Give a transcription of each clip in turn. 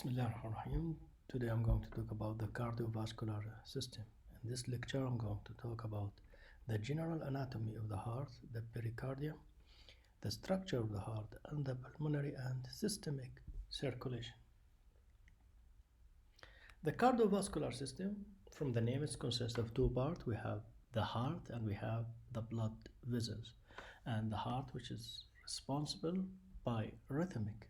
Bismillahirrahmanirrahim. Today I'm going to talk about the cardiovascular system. In this lecture, I'm going to talk about the general anatomy of the heart, the pericardium, the structure of the heart, and the pulmonary and systemic circulation. The cardiovascular system, from the name, it consists of two parts. We have the heart and we have the blood vessels. And the heart, which is responsible by rhythmic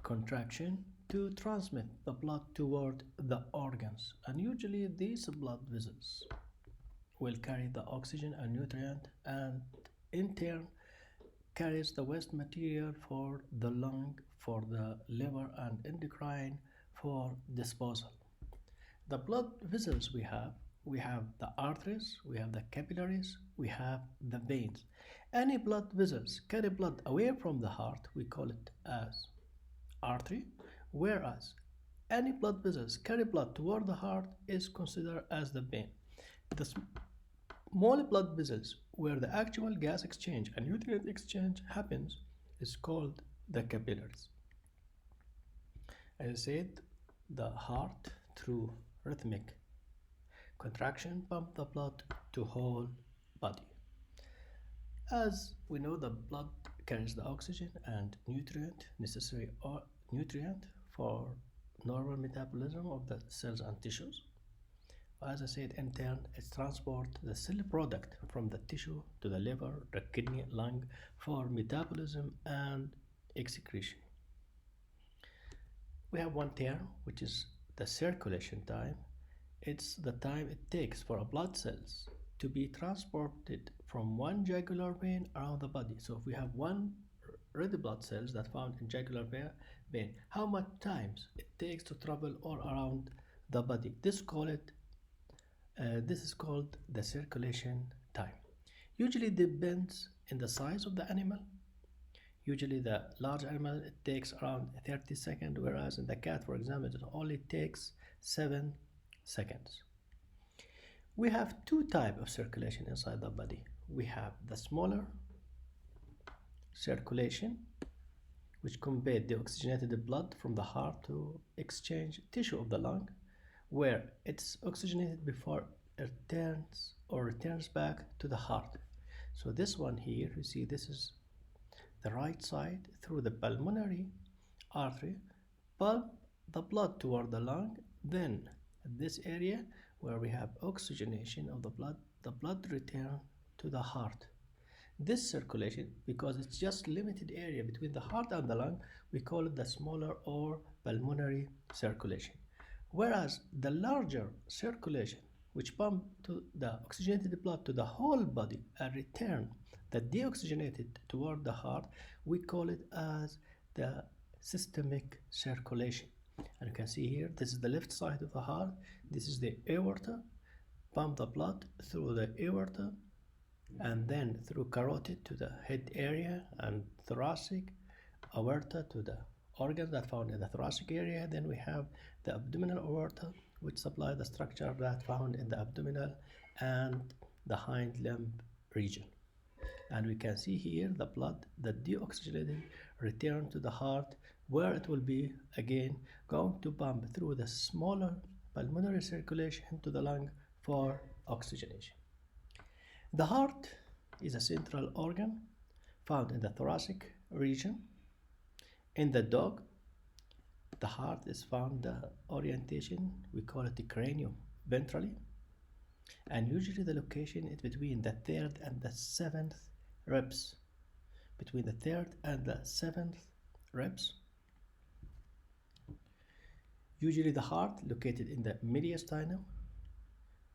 contraction to transmit the blood toward the organs, and usually these blood vessels will carry the oxygen and nutrient and in turn carries the waste material for the lung, for the liver and endocrine for disposal. The blood vessels we have the arteries, we have the capillaries, we have the veins. Any blood vessels carry blood away from the heart, we call it as artery, whereas any blood vessels carry blood toward the heart is considered as the vein. The small blood vessels where the actual gas exchange and nutrient exchange happens is called the capillaries. As I said, the heart through rhythmic contraction pump the blood to whole body. As we know, the blood carries the oxygen and necessary nutrient for normal metabolism of the cells and tissues. As I said, in turn, it transports the cell product from the tissue to the liver, the kidney, lung for metabolism and excretion. We have one term, which is the circulation time. It's the time it takes for blood cells to be transported from one jugular vein around the body. So if we have one red blood cells that found in jugular vein, how much times it takes to travel all around the body? This is called the circulation time. Usually depends in the size of the animal. Usually the large animal, it takes around 30 seconds, whereas in the cat, for example, it only takes 7 seconds. We have two types of circulation inside the body. We have the smaller circulation, which conveys the oxygenated blood from the heart to exchange tissue of the lung, where it's oxygenated before it returns back to the heart. So this one here, you see, this is the right side through the pulmonary artery, pump the blood toward the lung. Then this area where we have oxygenation of the blood return to the heart. This circulation, because it's just limited area between the heart and the lung, we call it the smaller or pulmonary circulation. Whereas the larger circulation, which pump to the oxygenated blood to the whole body and return the deoxygenated toward the heart, we call it as the systemic circulation. And you can see here, this is the left side of the heart, this is the aorta, pump the blood through the aorta and then through carotid to the head area and thoracic, aorta to the organs that found in the thoracic area. Then we have the abdominal aorta, which supply the structure that found in the abdominal and the hind limb region. And we can see here the blood, the deoxygenated, return to the heart, where it will be again going to pump through the smaller pulmonary circulation to the lung for oxygenation. The heart is a central organ found in the thoracic region. In the dog, the heart is found the orientation, we call it the cranium ventrally, and usually the location is between the third and the seventh ribs. Between the third and the seventh ribs. Usually the heart located in the mediastinum,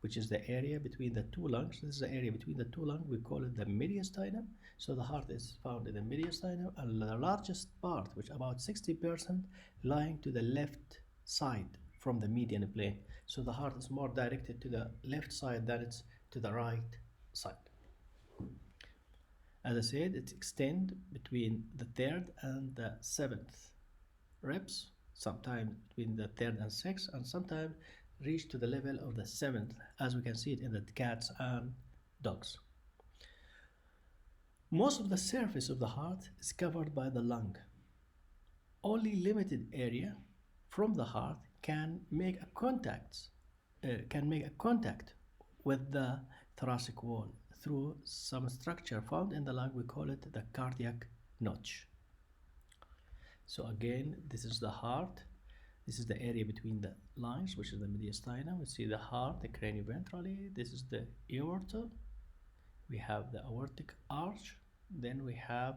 which is the area between the two lungs. This is the area between the two lungs. We call it the mediastinum. So the heart is found in the mediastinum, and the largest part, which about 60%, lying to the left side from the median plane. So the heart is more directed to the left side than it's to the right side. As I said, it extends between the third and the seventh ribs, sometimes between the third and sixth, and sometimes reach to the level of the seventh, as we can see it in the cats and dogs. Most of the surface of the heart is covered by the lung. only limited area from the heart can make a contact with the thoracic wall through some structure found in the lung. We call it the cardiac notch. So again, this is the heart. This is the area between the lungs, which is the mediastinum. We see the heart, the cranioventrally. This is the aorta. We have the aortic arch. Then we have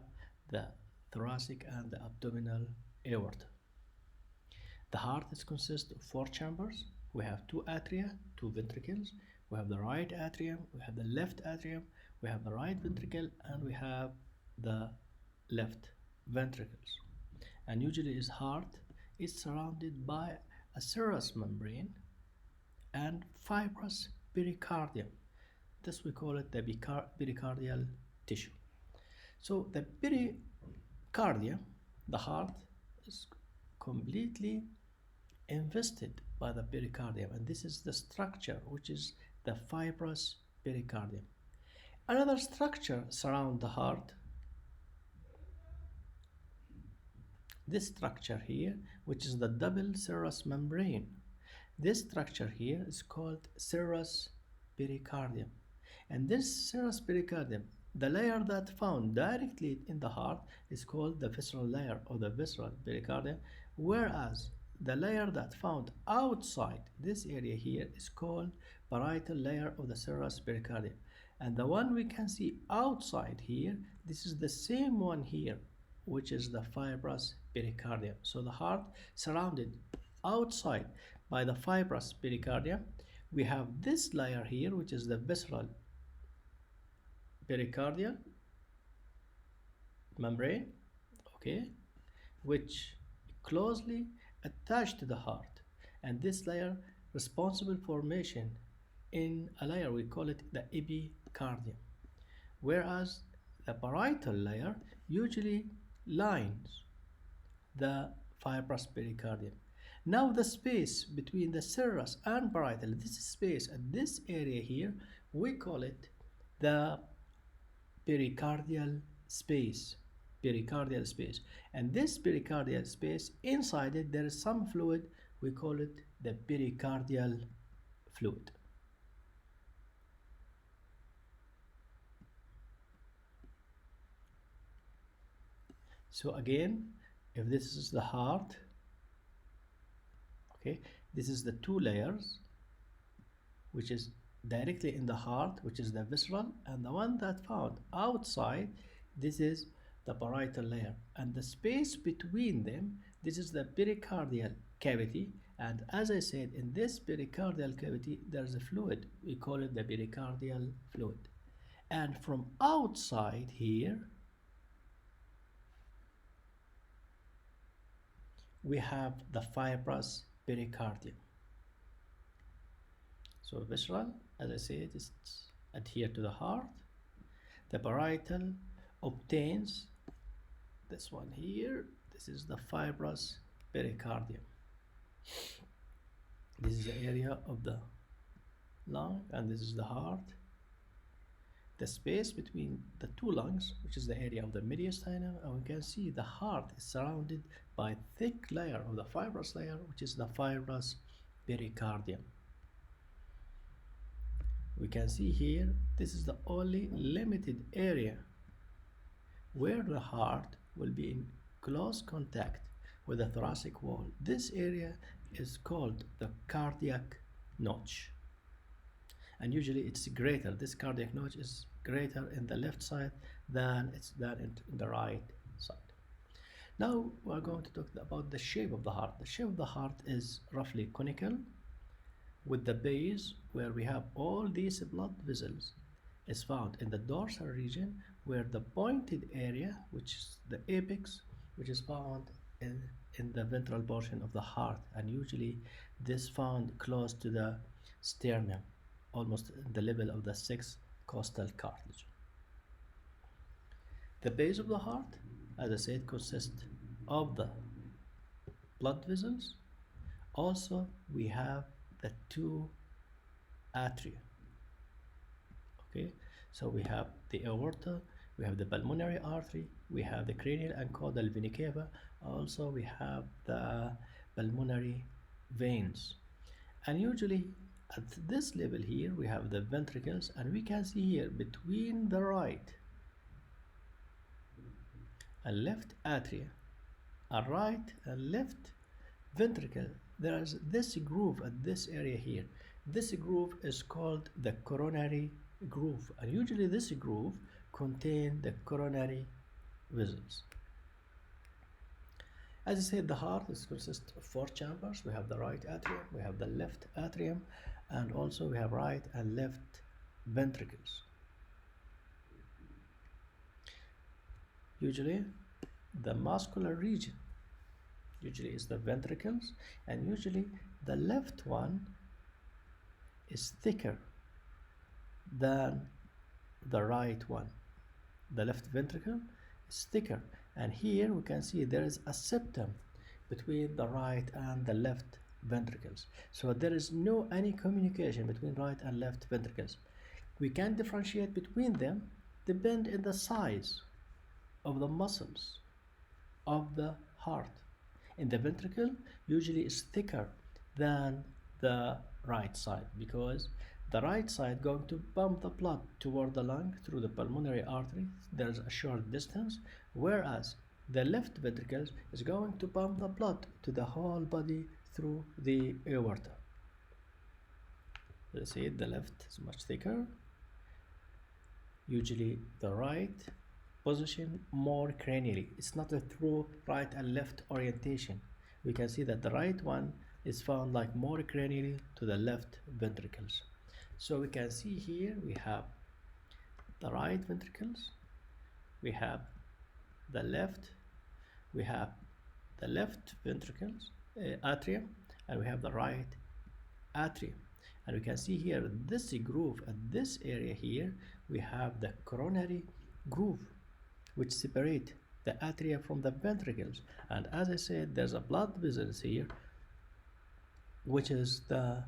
the thoracic and the abdominal aorta. The heart consists of 4 chambers. We have 2 atria, 2 ventricles. We have the right atrium, we have the left atrium, we have the right ventricle, and we have the left ventricles. And usually his heart is surrounded by a serous membrane and fibrous pericardium. This we call it the pericardial tissue. So the pericardium, the heart, is completely invested by the pericardium, and this is the structure which is the fibrous pericardium. Another structure surrounds the heart. This structure here, which is the double serous membrane. This structure here is called serous pericardium. And this serous pericardium, the layer that found directly in the heart is called the visceral layer or the visceral pericardium, whereas the layer that found outside this area here is called parietal layer of the serous pericardium. And the one we can see outside here, this is the same one here, which is the fibrous pericardium. So the heart surrounded outside by the fibrous pericardium. We have this layer here, which is the visceral pericardial membrane, okay, which closely attached to the heart, and this layer responsible for formation in a layer we call it the epicardium, whereas the parietal layer usually lines the fibrous pericardium. Now the space between the serous and parietal, this space at this area here, we call it the pericardial space. And this pericardial space, inside it there is some fluid, we call it the pericardial fluid. So again, if this is the heart, okay, this is the 2 layers which is directly in the heart, which is the visceral, and the one that found outside, this is the parietal layer, and the space between them, this is the pericardial cavity. And as I said, in this pericardial cavity there's a fluid, we call it the pericardial fluid. And from outside here we have the fibrous pericardium. So visceral, as I said, is adhere to the heart. The parietal obtains this one here. This is the fibrous pericardium. This is the area of the lung, and this is the heart. The space between the 2 lungs, which is the area of the mediastinum, and we can see the heart is surrounded by a thick layer of the fibrous layer, which is the fibrous pericardium. We can see here, this is the only limited area where the heart will be in close contact with the thoracic wall. This area is called the cardiac notch, and usually it's greater. This cardiac notch is greater in the left side than in the right side. Now we're going to talk about the shape of the heart. The shape of the heart is roughly conical, with the base where we have all these blood vessels is found in the dorsal region, where the pointed area, which is the apex, which is found in the ventral portion of the heart, and usually this found close to the sternum, almost at the level of the 6th costal cartilage. The base of the heart, as I said, consists of the blood vessels. Also we have the 2 atria. Okay, so we have the aorta, We have the pulmonary artery, we have the cranial and caudal vena cava, also we have the pulmonary veins. And usually at this level here we have the ventricles, and we can see here between the right and left atria, a right and left ventricle, there is this groove at this area here. This groove is called the coronary groove, and usually this groove contains the coronary vessels. As I said, the heart consists of 4 chambers. We have the right atrium, we have the left atrium, and also we have right and left ventricles. Usually the muscular region usually is the ventricles, and usually the left one is thicker than the right one. The left ventricle is thicker, and here we can see there is a septum between the right and the left ventricles. So there is no any communication between right and left ventricles. We can differentiate between them depend on the size of the muscles of the heart. In the ventricle usually is thicker than the right side, because the right side going to pump the blood toward the lung through the pulmonary artery. There's a short distance, whereas the left ventricle is going to pump the blood to the whole body through the aorta. Let's see, the left is much thicker. Usually the right position more cranially. It's not a true right and left orientation. We can see that the right one is found like more cranially to the left ventricles. So we can see here we have the right ventricles, we have the left, we have the left ventricles atrium, and we have the right atrium. And we can see here this groove at this area here, we have the coronary groove which separate the atria from the ventricles. And as I said, there's a blood vessels here which is the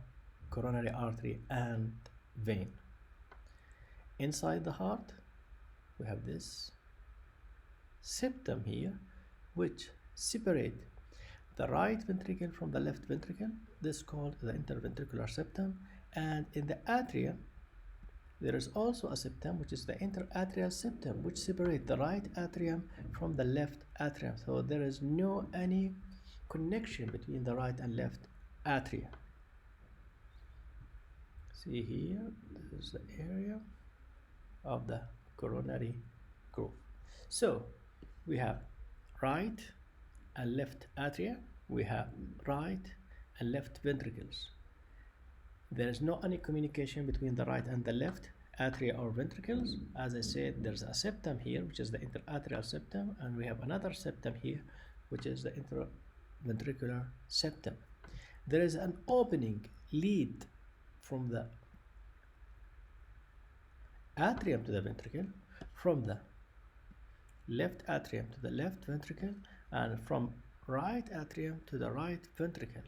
coronary artery and vein. Inside the heart we have this septum here which separate the right ventricle from the left ventricle. This is called the interventricular septum. And in the atria there is also a septum which is the interatrial septum, which separate the right atrium from the left atrium. So there is no any connection between the right and left atria. See here, this is the area of the coronary groove. So we have right and left atria, we have right and left ventricles. There is no any communication between the right and the left atria or ventricles. As I said, there's a septum here which is the interatrial septum, and we have another septum here which is the interventricular septum. There is an opening lead from the atrium to the ventricle, from the left atrium to the left ventricle, and from right atrium to the right ventricle.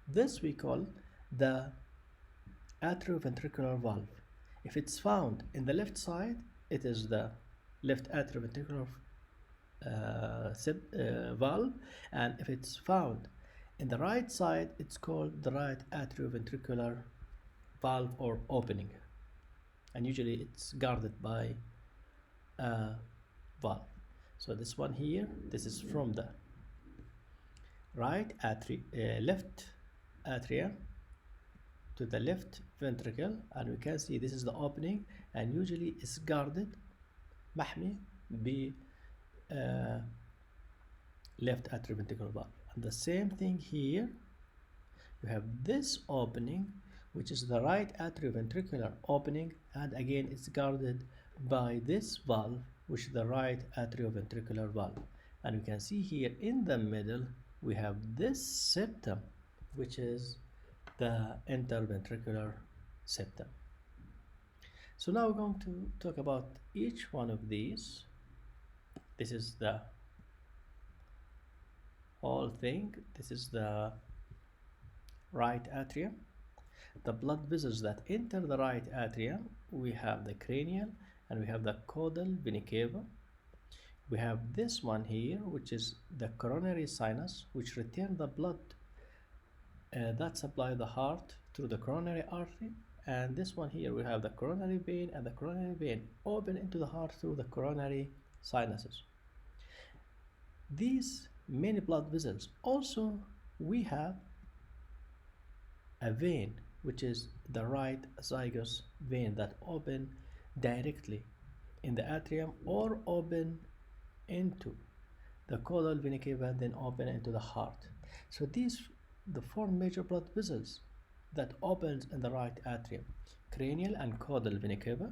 This we call the atrioventricular valve. If it's found in the left side, it is the left atrioventricular valve, and if it's found in the right side, it's called the right atrioventricular valve or opening, and usually it's guarded by a valve. So this one here, this is from the left atria to the left ventricle, and we can see this is the opening, and usually it's guarded محمي ب left atrioventricular valve. And the same thing here, you have this opening which is the right atrioventricular opening, and again it's guarded by this valve which is the right atrioventricular valve. And we can see here in the middle we have this septum which is the interventricular septum. So now we're going to talk about each one of these. This is the whole thing. This is the right atrium. The blood vessels that enter the right atrium, we have the cranial and we have the caudal vena cava. We have this one here, which is the coronary sinus, which return the blood that supply the heart through the coronary artery. And this one here, we have the coronary vein, and the coronary vein open into the heart through the coronary sinuses. These many blood vessels. Also, we have a vein, which is the right azygos vein, that open directly in the atrium or open into the caudal vena cava, then open into the heart. So these the four major blood vessels that opens in the right atrium: cranial and caudal vena cava,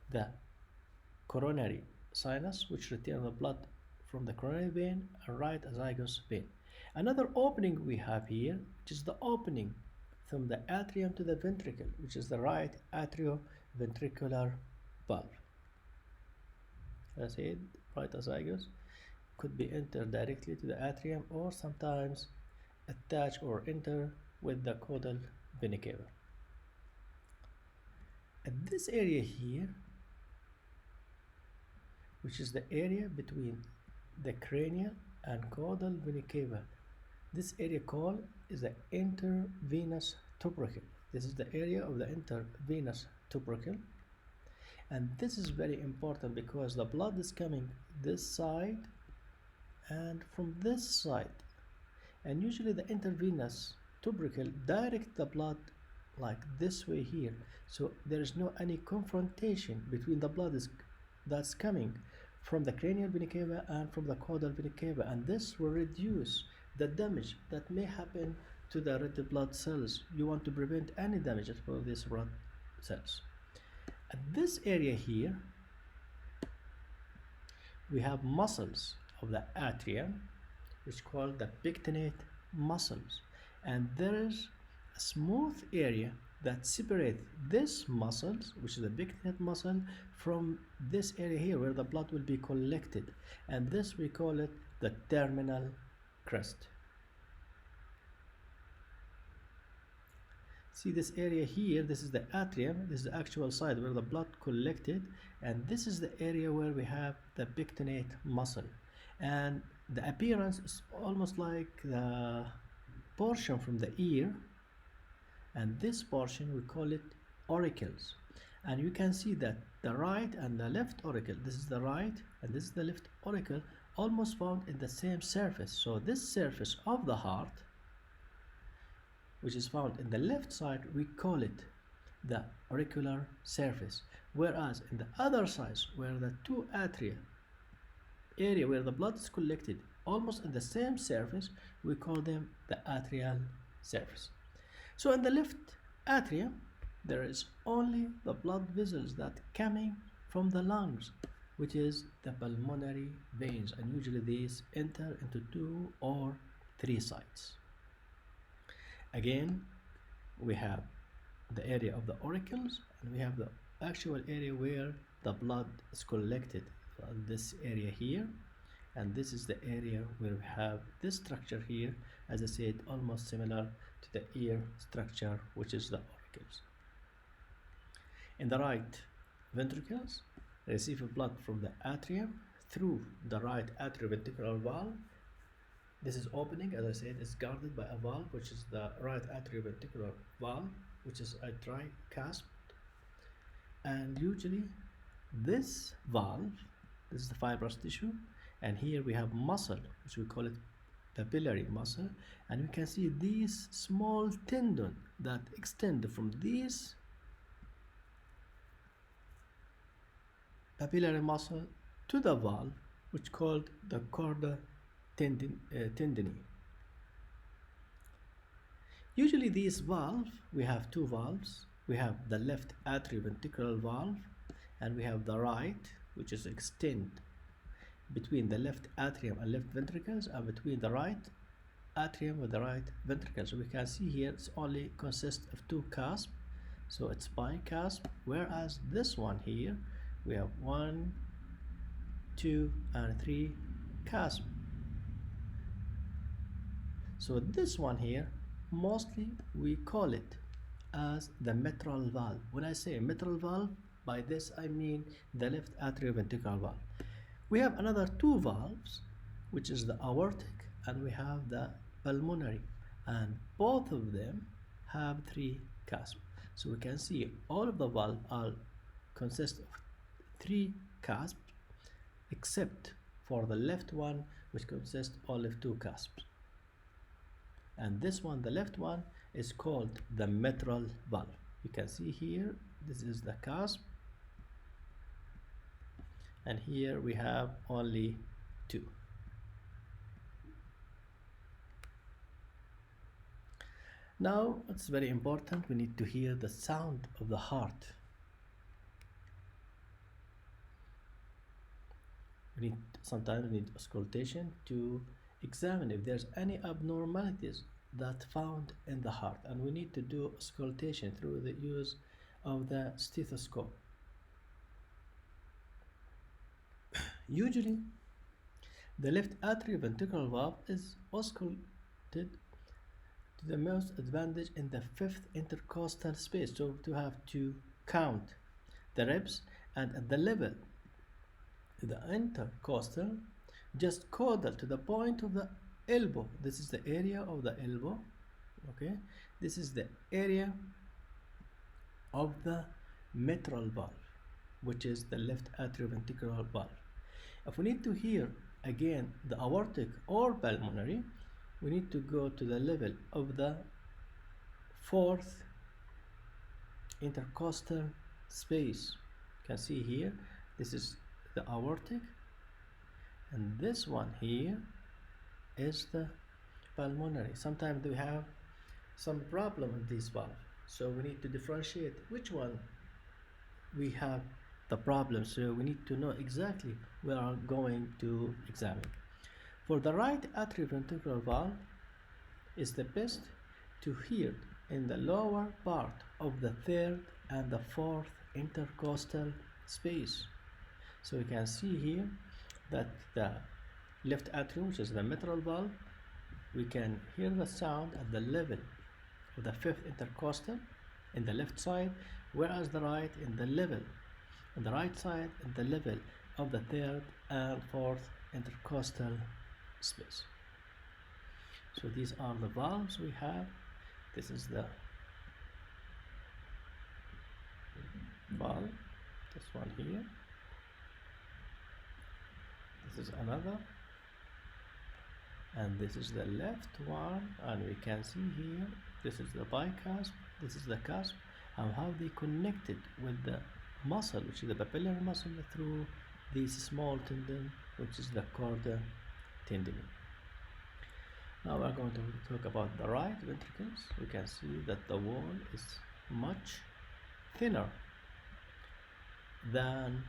the coronary sinus, which return the blood from the coronary vein, and right azygos vein. Another opening we have here, which is the opening from the atrium to the ventricle, which is the right atrioventricular valve. As I said, right azygos could be entered directly to the atrium, or sometimes attach or enter with the caudal vena cava. At this area here, which is the area between the cranial and caudal vena cava, this area called is the intervenous tubercle. This is the area of the intervenous tubercle, and this is very important because the blood is coming this side and from this side, and usually the intervenous tubercle direct the blood like this way here, so there is no any confrontation between the blood that's coming from the cranial vena cava and from the caudal vena cava, and this will reduce the damage that may happen to the red blood cells. You want to prevent any damage for these blood cells. At this area here, we have muscles of the atrium, which called the pectinate muscles, and there is a smooth area that separates this muscles, which is the pectinate muscle, from this area here where the blood will be collected, and this we call it the terminal crest. See this area here, this is the atrium, this is the actual side where the blood collected, and this is the area where we have the pectinate muscle, and the appearance is almost like the portion from the ear, and this portion we call it auricles. And you can see that the right and the left auricle, this is the right and this is the left auricle, almost found in the same surface. So this surface of the heart, which is found in the left side, we call it the auricular surface, whereas in the other sides, where the two atria area where the blood is collected almost in the same surface, we call them the atrial surface. So in the left atrium, there is only the blood vessels that coming from the lungs, which is the pulmonary veins, and usually these enter into 2 or 3 sites. Again, we have the area of the auricles, and we have the actual area where the blood is collected, this area here, and this is the area where we have this structure here, as I said, almost similar to the ear structure, which is the auricles. In the right ventricles, receive blood from the atrium through the right atrioventricular valve. This is opening, as I said, is guarded by a valve, which is the right atrioventricular valve, which is a tri-cusp. And usually this valve, this is the fibrous tissue, and here we have muscle, which we call it papillary muscle, and we can see these small tendon that extend from these papillary muscle to the valve, which called the chorda tendini. Usually these valves, we have 2 valves. We have the left atrioventricular valve, and we have the right, which is extend between the left atrium and left ventricles, and between the right atrium with the right ventricle. So we can see here it's only consists of 2 cusps, so it's bicusp, whereas this one here we have 1, 2, and 3 cusps. So this one here, mostly we call it as the mitral valve. When I say mitral valve, By this I mean the left atrioventricular valve. We have another two valves, which is the aortic and we have the pulmonary, and both of them have three cusps. So we can see all of the valves are consist of three cusps except for the left one, which consists only of two cusps. And this one, the left one, is called the mitral valve. You can see here, this is the cusp, and here we have only two. Now it's very important, we need to hear the sound of the heart. Sometimes we need auscultation to examine if there's any abnormalities that found in the heart, and we need to do auscultation through the use of the stethoscope. Usually the left atrioventricular valve is ausculted to the most advantage in the fifth intercostal space, so to have to count the ribs, and at the level the intercostal, just caudal to the point of the elbow. This is the area of the elbow. Okay, this is the area of the mitral valve, which is the left atrioventricular valve. If we need to hear again the aortic or pulmonary, we need to go to the level of the fourth intercostal space. You can see here, this is the aortic, and this one here is the pulmonary. Sometimes we have some problem with these valves, so we need to differentiate which one we have the problem, so we need to know exactly we are going to examine. For the right atrioventricular valve is the best to hear in the lower part of the third and the fourth intercostal space. So you can see here that the left atrium, which is the mitral valve, we can hear the sound at the level of the fifth intercostal in the left side, whereas the right in the level on the right side in the level of the third and fourth intercostal space. So these are the valves we have. This is the valve, this one here, this is another, and this is the left one, and we can see here this is the bicusp, this is the cusp, and how they connected with the muscle, which is the papillary muscle, through this small tendon, which is the chorda tendon. Now we're going to talk about the right ventricles. We can see that the wall is much thinner than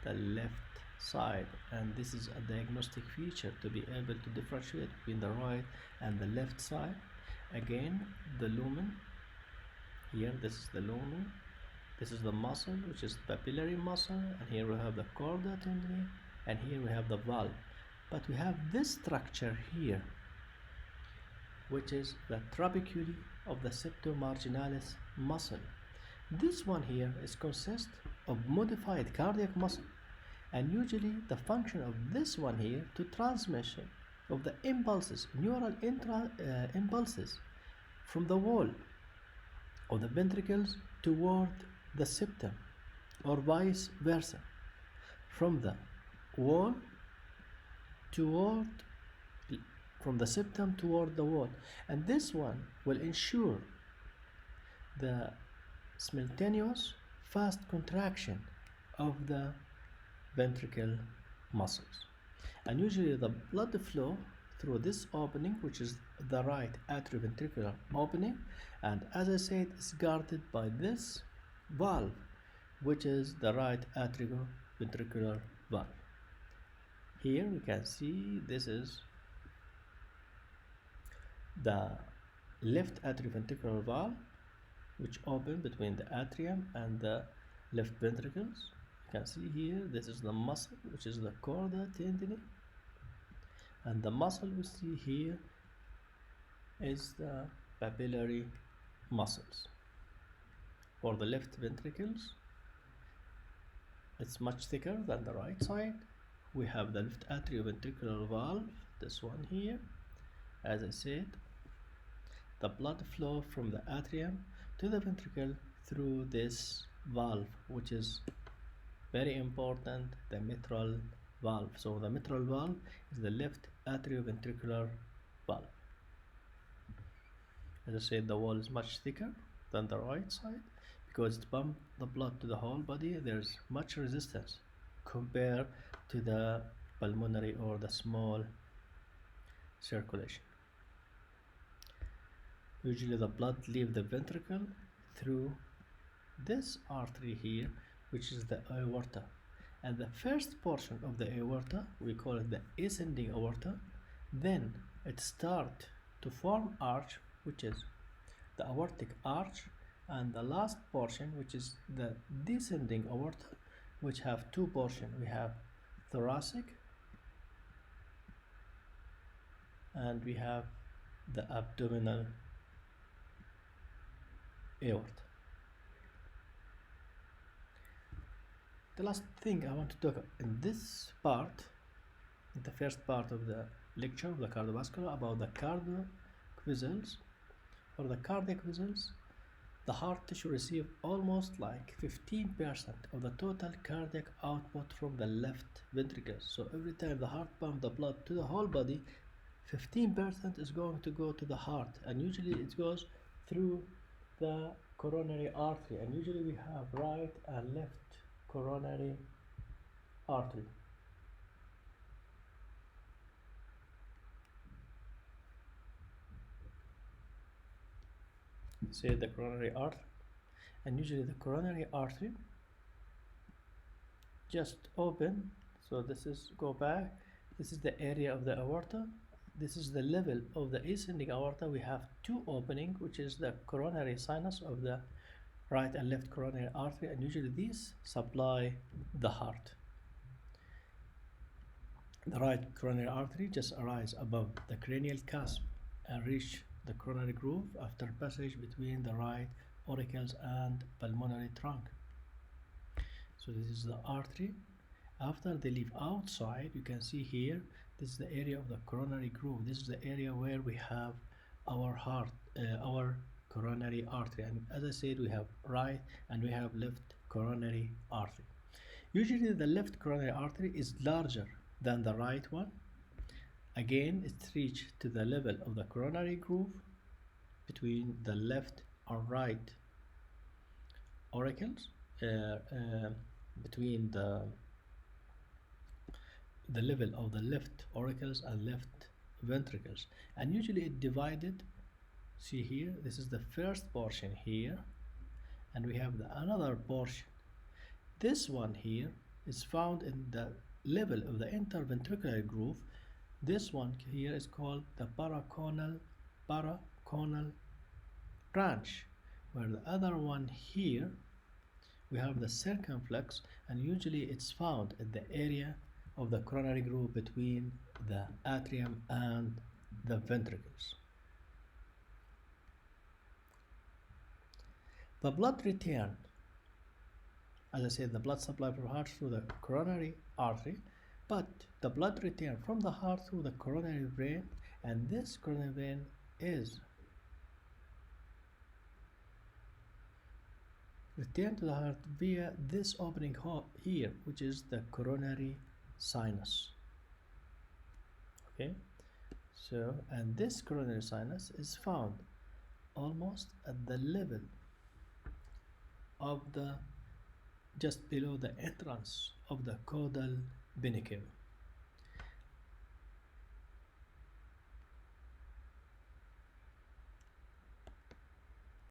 the left side, and this is a diagnostic feature to be able to differentiate between the right and the left side. Again, the lumen here, this is the lumen, this is the muscle, which is the papillary muscle, and here we have the chorda tendon, and here we have the valve. But we have this structure here, which is the trabeculae of the septum marginalis muscle. This one here is consist of modified cardiac muscle, and usually the function of this one here to transmission of the impulses, neural impulses from the wall of the ventricles toward the septum, or vice versa, from the wall toward, from the septum toward the wall, and this one will ensure the simultaneous fast contraction of the ventricle muscles. And usually the blood flow through this opening, which is the right atrioventricular opening, and as I said, is guarded by this valve, which is the right atrioventricular valve. Here we can see this is the left atrioventricular valve, which open between the atrium and the left ventricles. You can see here, this is the muscle, which is the chorda tendon, and the muscle we see here is the papillary muscles. For the left ventricles, It's much thicker than the right side. We have the left atrioventricular valve, this one here. As I said, the blood flow from the atrium to the ventricle through this valve, which is very important, the mitral valve. So the mitral valve is the left atrioventricular valve. As I said, the wall is much thicker than the right side because it pumps the blood to the whole body. There's much resistance compared to the pulmonary or the small circulation. Usually the blood leaves the ventricle through this artery here, which is the aorta, and the first portion of the aorta, we call it the ascending aorta. Then it starts to form arch, which is the aortic arch, and the last portion, which is the descending aorta, which have two portions. We have thoracic and we have the abdominal aorta. The last thing I want to talk in this part, in the first part of the lecture of the cardiovascular, about the cardiac vessels. For the cardiac vessels, the heart tissue receives almost like 15% of the total cardiac output from the left ventricle. So every time the heart pumps the blood to the whole body, 15% is going to go to the heart, and usually it goes through the coronary artery, and usually we have right and left coronary artery. Say the coronary artery, and usually the coronary artery just open. So this is, go back, this is the area of the aorta, this is the level of the ascending aorta. We have two openings, which is the coronary sinus of the right and left coronary artery, and usually these supply the heart. The right coronary artery just arises above the cranial cusp and reach the coronary groove after passage between the right auricles and pulmonary trunk. So this is the artery. After they leave outside, you can see here, this is the area of the coronary groove. This is the area where we have our heart, our coronary artery. And as I said, we have right and we have left coronary artery. Usually the left coronary artery is larger than the right one. Again, it's reached to the level of the coronary groove between the left or right auricles, between the level of the left auricles and left ventricles, and usually it divided. See here, this is the first portion here, and we have another portion. This one here is found in the level of the interventricular groove. This one here is called the paraconal branch, where the other one here we have the circumflex, and usually it's found at the area of the coronary groove between the atrium and the ventricles. The blood return, as I said, the blood supply from heart through the coronary artery, but the blood return from the heart through the coronary vein, and this coronary vein is returned to the heart via this opening here, which is the coronary sinus. Okay, so, and this coronary sinus is found almost at the level of the, just below the entrance of the caudal vena cava.